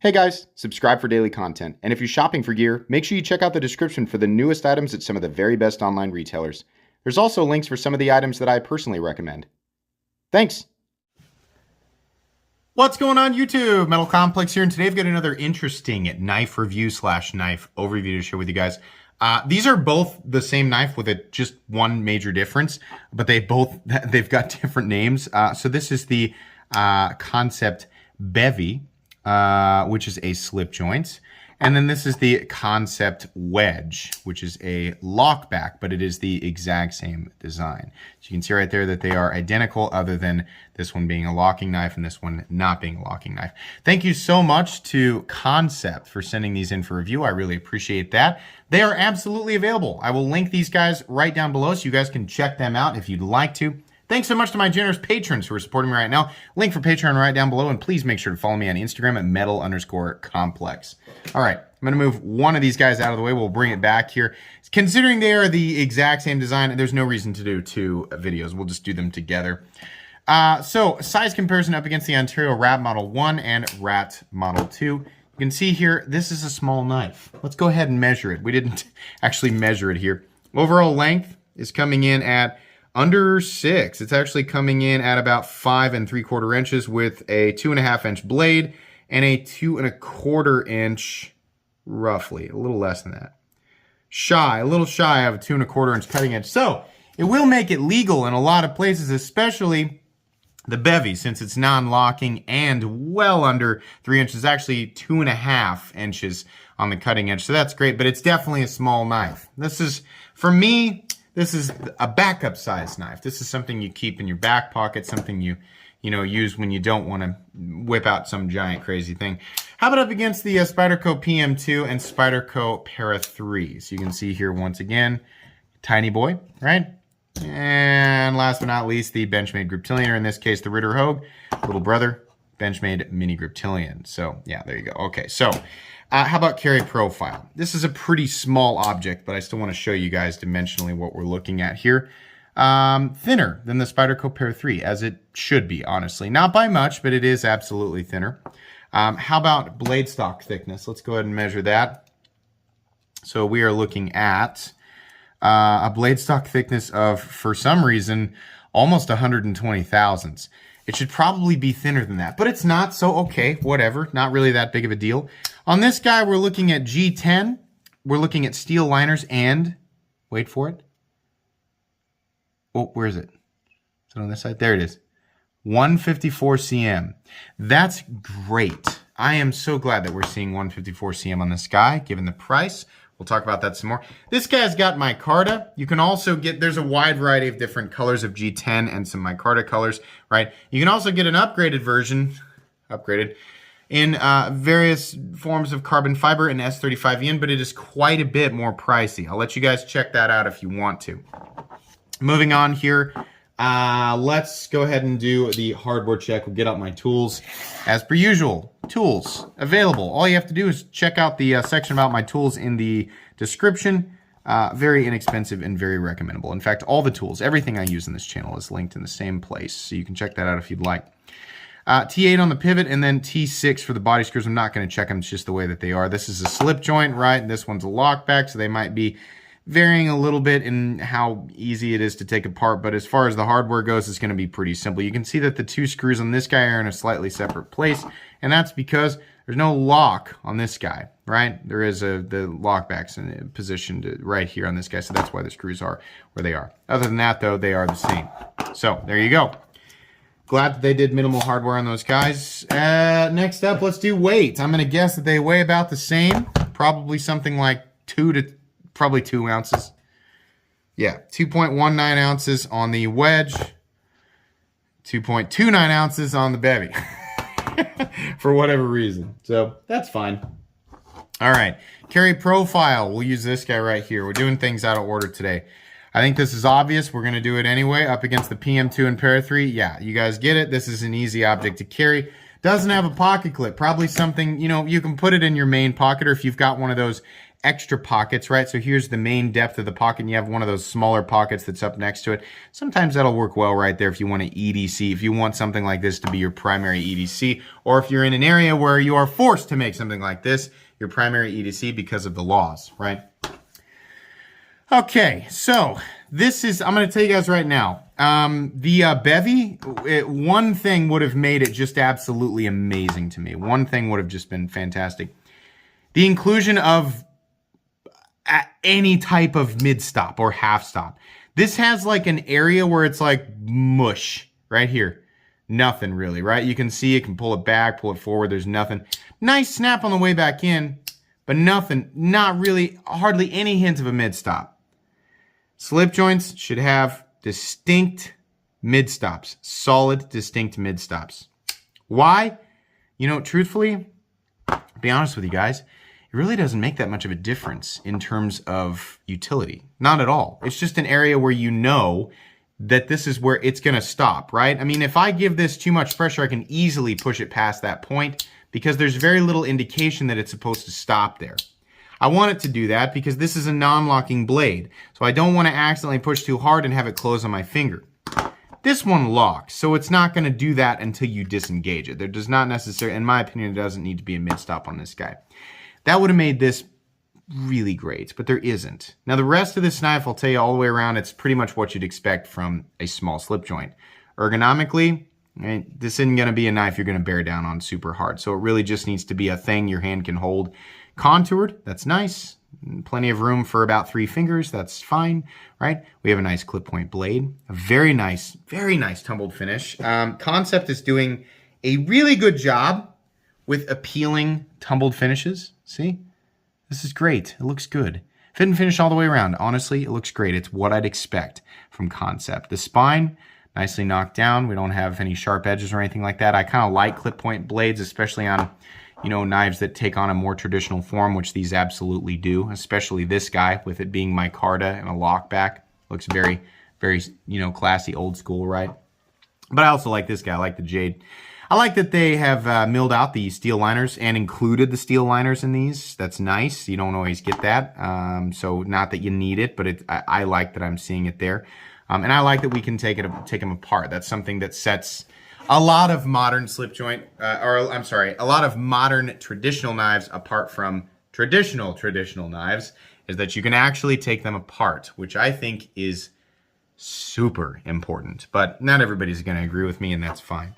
Hey guys, subscribe for daily content, and if you're shopping for gear, make sure you check out the description for the newest items at some of the very best online retailers. There's also links for some of the items that I personally recommend. Thanks! What's going on YouTube? Metal Complex here, and today I've got another interesting knife review slash knife overview to share with you guys. These are both the same knife with just one major difference, but they've got different names. So this is the Kansept Bevy, which is a slip joint. And then this is the Kansept Wedge, which is a lockback, but it is the exact same design. So you can see right there that they are identical, other than this one being a locking knife and this one not being a locking knife. Thank you so much to Kansept for sending these in for review. I really appreciate that. They are absolutely available. I will link these guys right down below so you guys can check them out if you'd like to. Thanks so much to my generous patrons who are supporting me right now. Link for Patreon right down below, and please make sure to follow me on Instagram at metal_complex. All right, I'm going to move one of these guys out of the way. We'll bring it back here. Considering they are the exact same design, there's no reason to do two videos. We'll just do them together. So, size comparison up against the Ontario Rat Model 1 and Rat Model 2. You can see here, this is a small knife. Let's go ahead and measure it. We didn't actually measure it here. Overall length is coming in at under 6. It's actually coming in at about 5 3/4 inches with a 2.5 inch blade and a 2 1/4 inch, roughly, a little less than that. A little shy of a 2 1/4 inch cutting edge. So it will make it legal in a lot of places, especially the Bevy, since it's non-locking and well under 3 inches, actually 2.5 inches on the cutting edge. So that's great, but it's definitely a small knife. This is, for me, this is a backup size knife. This is something you keep in your back pocket, something you use when you don't want to whip out some giant crazy thing. How about up against the Spyderco PM2 and Spyderco Para 3? So you can see here once again, tiny boy, right? And last but not least, the Benchmade Griptilian, or in this case, the Ritter Hogue, little brother, Benchmade Mini Griptilian. So yeah, there you go. Okay, so how about carry profile? This is a pretty small object, but I still want to show you guys dimensionally what we're looking at here. Thinner than the Spyderco Para 3, as it should be, honestly. Not by much, but it is absolutely thinner. How about blade stock thickness? Let's go ahead and measure that. So we are looking at a blade stock thickness of, for some reason, almost 120 thousandths. It should probably be thinner than that, but it's not, so okay, whatever. Not really that big of a deal. On this guy, we're looking at G10. We're looking at steel liners and, wait for it. Oh, where is it? Is it on this side? There it is. 154 cm. That's great. I am so glad that we're seeing 154 cm on this guy, given the price. We'll talk about that some more. This guy's got micarta. You can also get, there's a wide variety of different colors of G10 and some micarta colors, right? You can also get an upgraded version, in various forms of carbon fiber and S35N, but it is quite a bit more pricey. I'll let you guys check that out if you want to. Moving on here, let's go ahead and do the hardware check. We'll get out my tools. As per usual, tools available. All you have to do is check out the section about my tools in the description. Very inexpensive and very recommendable. In fact, all the tools, everything I use in this channel is linked in the same place, so you can check that out if you'd like. T8 on the pivot, and then T6 for the body screws. I'm not going to check them, it's just the way that they are. This is a slip joint, right? This one's a lockback, so they might be varying a little bit in how easy it is to take apart, but as far as the hardware goes, it's going to be pretty simple. You can see that the two screws on this guy are in a slightly separate place, and that's because there's no lock on this guy, right? There is the lockback's in a position right here on this guy, so that's why the screws are where they are. Other than that, though, they are the same. So there you go. Glad that they did minimal hardware on those guys. Next up, let's do weight. I'm going to guess that they weigh about the same. Probably something like 2 ounces. Yeah, 2.19 ounces on the Wedge. 2.29 ounces on the Bevy. For whatever reason. So, that's fine. All right. Carry profile. We'll use this guy right here. We're doing things out of order today. I think this is obvious. We're going to do it anyway. Up against the PM2 and Para 3. Yeah, you guys get it. This is an easy object to carry. Doesn't have a pocket clip. Probably something, you can put it in your main pocket, or if you've got one of those extra pockets, right? So here's the main depth of the pocket, and you have one of those smaller pockets that's up next to it. Sometimes that'll work well right there if you want to EDC, if you want something like this to be your primary EDC, or if you're in an area where you are forced to make something like this your primary EDC because of the laws, right? Okay, so this is, I'm going to tell you guys right now, the Bevy, one thing would have made it just absolutely amazing to me. One thing would have just been fantastic. The inclusion of any type of mid-stop or half-stop. This has like an area where it's like mush right here. Nothing really, right? You can see it, can pull it back, pull it forward. There's nothing. Nice snap on the way back in, but nothing, not really, hardly any hint of a mid-stop. Slip joints should have distinct mid-stops, solid, distinct mid-stops. Why? You know, truthfully, to be honest with you guys, it really doesn't make that much of a difference in terms of utility. Not at all. It's just an area where you know that this is where it's going to stop, right? I mean, if I give this too much pressure, I can easily push it past that point because there's very little indication that it's supposed to stop there. I want it to do that because this is a non-locking blade, so I don't want to accidentally push too hard and have it close on my finger. This one locks, so it's not going to do that until you disengage it. There does not necessarily, in my opinion, there doesn't need to be a mid-stop on this guy. That would have made this really great, but there isn't. Now, the rest of this knife, I'll tell you all the way around, it's pretty much what you'd expect from a small slip joint. Ergonomically, this isn't going to be a knife you're going to bear down on super hard, so it really just needs to be a thing your hand can hold. Contoured, that's nice. Plenty of room for about 3 fingers, that's fine, right? We have a nice clip point blade, a very nice tumbled finish. Kansept is doing a really good job with appealing tumbled finishes. See? This is great. It looks good. Fit and finish all the way around. Honestly, it looks great. It's what I'd expect from Kansept. The spine, nicely knocked down. We don't have any sharp edges or anything like that. I kind of like clip point blades, especially on, you know, knives that take on a more traditional form, which these absolutely do, especially this guy with it being micarta and a lock back. Looks very, very, you know, classy, old school, right? But I also like this guy. I like the jade. I like that they have milled out the steel liners and included the steel liners in these. That's nice. You don't always get that. So not that you need it, but I like that I'm seeing it there. And I like that we can take them apart. That's something that sets a lot of modern slip joint, a lot of modern traditional knives apart from traditional knives, is that you can actually take them apart, which I think is super important. But not everybody's going to agree with me, and that's fine.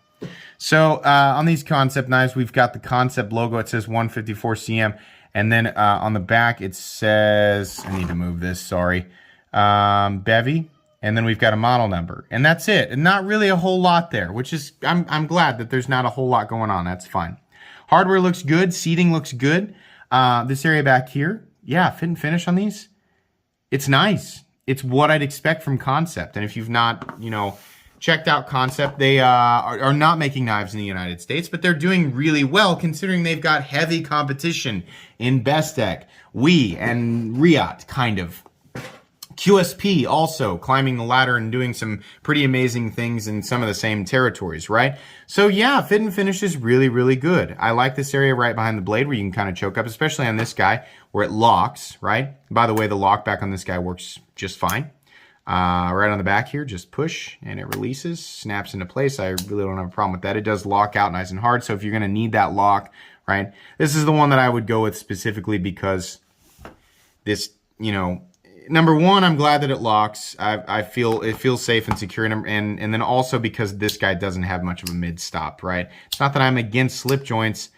So on these Kansept knives, we've got the Kansept logo. It says 154 cm. And then on the back, it says, I need to move this, sorry, Bevy. And then we've got a model number. And that's it. And not really a whole lot there, which is, I'm glad that there's not a whole lot going on. That's fine. Hardware looks good. Seating looks good. This area back here, yeah, fit and finish on these, it's nice. It's what I'd expect from Kansept. And if you've not, you know, checked out Kansept, they are not making knives in the United States, but they're doing really well considering they've got heavy competition in Bestech, WE, and Riot, kind of. QSP also climbing the ladder and doing some pretty amazing things in some of the same territories, right? So yeah, fit and finish is really, really good. I like this area right behind the blade where you can kind of choke up, especially on this guy where it locks, right? By the way, the lock back on this guy works just fine. Right on the back here, just push and it releases, snaps into place. I really don't have a problem with that. It does lock out nice and hard. So if you're going to need that lock, right, this is the one that I would go with specifically because this, you know, number one, I'm glad that it locks. I feel it feels safe and secure, and then also because this guy doesn't have much of a mid stop, right? It's not that I'm against slip joints,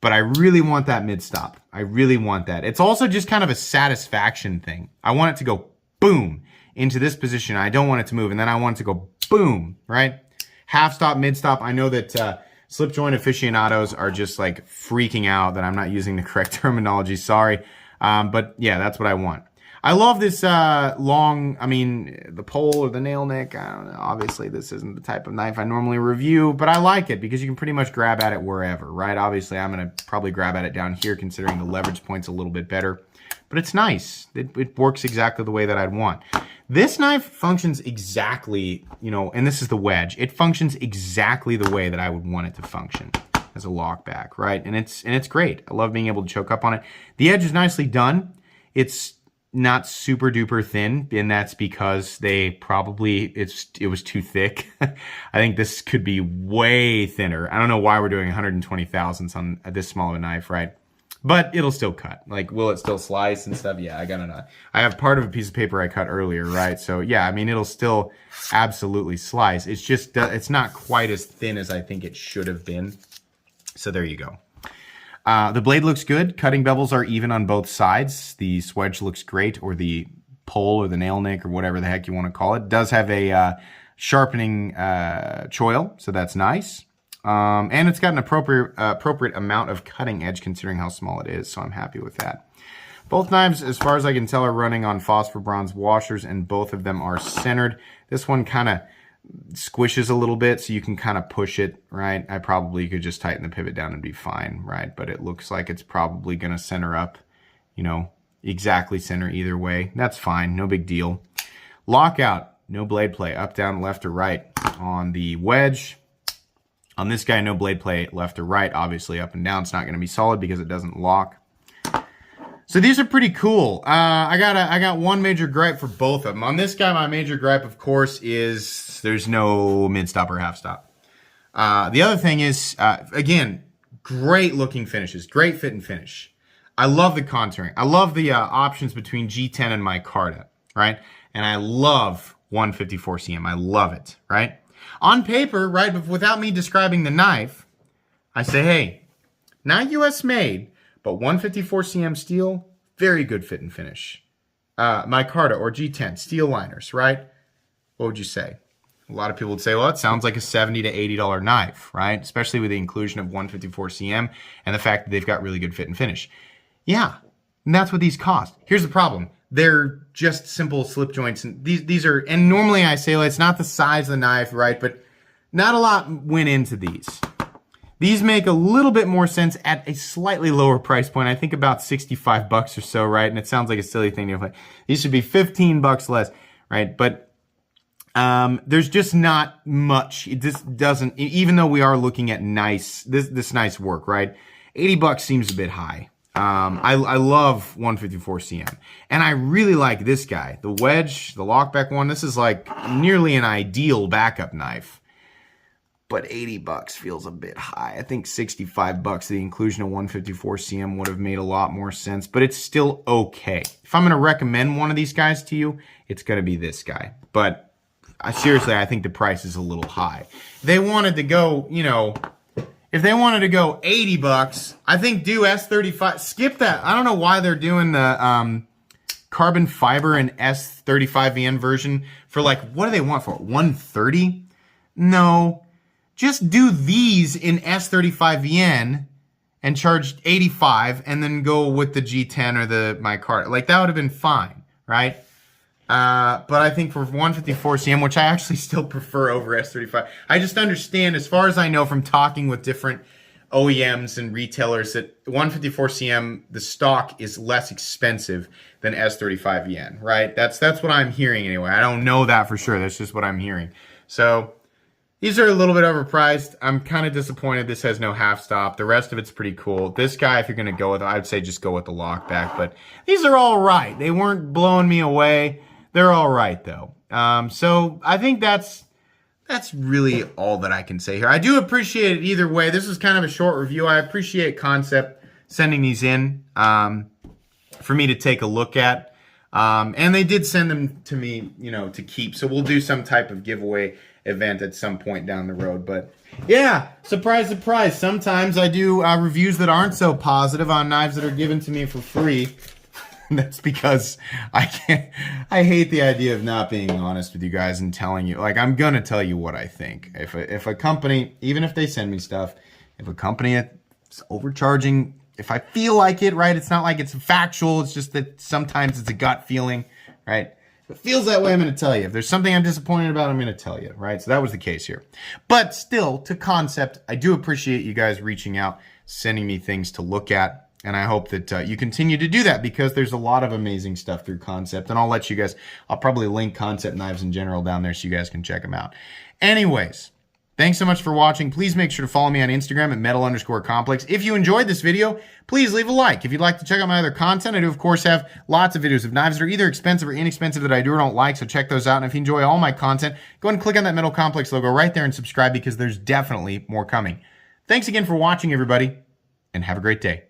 but I really want that mid stop. I really want that. It's also just kind of a satisfaction thing. I want it to go boom into this position. I don't want it to move, and then I want it to go boom, right? Half stop, mid stop. I know that slip joint aficionados are just like freaking out that I'm not using the correct terminology. Sorry, but yeah, that's what I want. I love this long, I mean, the pole or the nail nick. I don't know. Obviously, this isn't the type of knife I normally review, but I like it because you can pretty much grab at it wherever, right? Obviously, I'm going to probably grab at it down here considering the leverage point's a little bit better. But it's nice. It works exactly the way that I'd want. This knife functions exactly, you know, and this is the wedge. It functions exactly the way that I would want it to function. as a lock back, right? And it's great. I love being able to choke up on it. The edge is nicely done. It's not super duper thin, and that's because it was too thick. I think this could be way thinner. I don't know why we're doing 120 thousandths on this small of a knife, right? But it'll still cut. Like, will it still slice and stuff? Yeah, I have part of a piece of paper I cut earlier, right? So yeah, I mean, it'll still absolutely slice. It's just, it's not quite as thin as I think it should have been. So there you go. The blade looks good. Cutting bevels are even on both sides. The swedge looks great, or the pole or the nail nick or whatever the heck you want to call it. It does have a sharpening choil, so that's nice. And it's got an appropriate amount of cutting edge considering how small it is, so I'm happy with that. Both knives, as far as I can tell, are running on phosphor bronze washers, and both of them are centered. This one kind of squishes a little bit, so you can kind of push it, right? I probably could just tighten the pivot down and be fine, right? But it looks like it's probably going to center up, you know, exactly center either way. That's fine, no big deal. Lockout, no blade play, up, down, left, or right. On the wedge, on this guy, no blade play left or right. Obviously, up and down, it's not going to be solid because it doesn't lock. So these are pretty cool. I got one major gripe for both of them. On this guy, my major gripe, of course, is there's no mid stop or half stop. The other thing is, again, great looking finishes, great fit and finish. I love the contouring. I love the options between G10 and micarta, right? And I love 154 cm. I love it, right? On paper, right, but without me describing the knife, I say, hey, not US made, but 154 cm steel, very good fit and finish. Micarta or G10, steel liners, right? What would you say? A lot of people would say, well, it sounds like a $70 to $80 knife, right? Especially with the inclusion of 154 cm and the fact that they've got really good fit and finish. Yeah, and that's what these cost. Here's the problem. They're just simple slip joints. And these are, and normally I say, well, it's not the size of the knife, right? But not a lot went into these. These make a little bit more sense at a slightly lower price point. I think about 65 bucks or so, right? And it sounds like a silly thing to play. These should be 15 bucks less, right? But there's just not much. It just doesn't, even though we are looking at this nice work, right? 80 bucks seems a bit high. I love 154 cm, and I really like this guy, the wedge, the lockback one. This is like nearly an ideal backup knife, but 80 bucks feels a bit high. I think 65 bucks, the inclusion of 154 cm would have made a lot more sense, but it's still okay. If I'm going to recommend one of these guys to you, it's going to be this guy. But seriously, I think the price is a little high. They wanted to go, you know, if they wanted to go 80 bucks, I think do S35. Skip that. I don't know why they're doing the carbon fiber and S35VN version for like, what do they want for 130? No, just do these in S35VN and charge 85 and then go with the G10 or the micarta. Like that would have been fine, right? But I think for 154 cm, which I actually still prefer over S35, I just understand, as far as I know from talking with different OEMs and retailers, that 154 cm, the stock is less expensive than S35VN, right? That's what I'm hearing anyway. I don't know that for sure. That's just what I'm hearing. So these are a little bit overpriced. I'm kind of disappointed this has no half stop. The rest of it's pretty cool. This guy, if you're going to go with, I'd say just go with the lockback. But these are all right. They weren't blowing me away. They're all right, though. So I think that's really all that I can say here. I do appreciate it either way. This is kind of a short review. I appreciate Kansept sending these in for me to take a look at. And they did send them to me, you know, to keep. So we'll do some type of giveaway event at some point down the road. But yeah, surprise, surprise. Sometimes I do reviews that aren't so positive on knives that are given to me for free. That's because I hate the idea of not being honest with you guys and telling you, like, I'm going to tell you what I think. If a company, even if they send me stuff, if a company is overcharging, if I feel like it, right, it's not like it's factual, it's just that sometimes it's a gut feeling, right? If it feels that way, I'm going to tell you. If there's something I'm disappointed about, I'm going to tell you, right? So that was the case here. But still, to Kansept, I do appreciate you guys reaching out, sending me things to look at. And I hope that you continue to do that, because there's a lot of amazing stuff through Kansept. And I'll let you guys, I'll probably link Kansept knives in general down there so you guys can check them out. Anyways, Thanks so much for watching. Please make sure to follow me on Instagram at metal_complex. If you enjoyed this video, please leave a like. If you'd like to check out my other content, I do, of course, have lots of videos of knives that are either expensive or inexpensive that I do or don't like, so check those out. And if you enjoy all my content, go ahead and click on that Metal Complex logo right there and subscribe because there's definitely more coming. Thanks again for watching, everybody, and have a great day.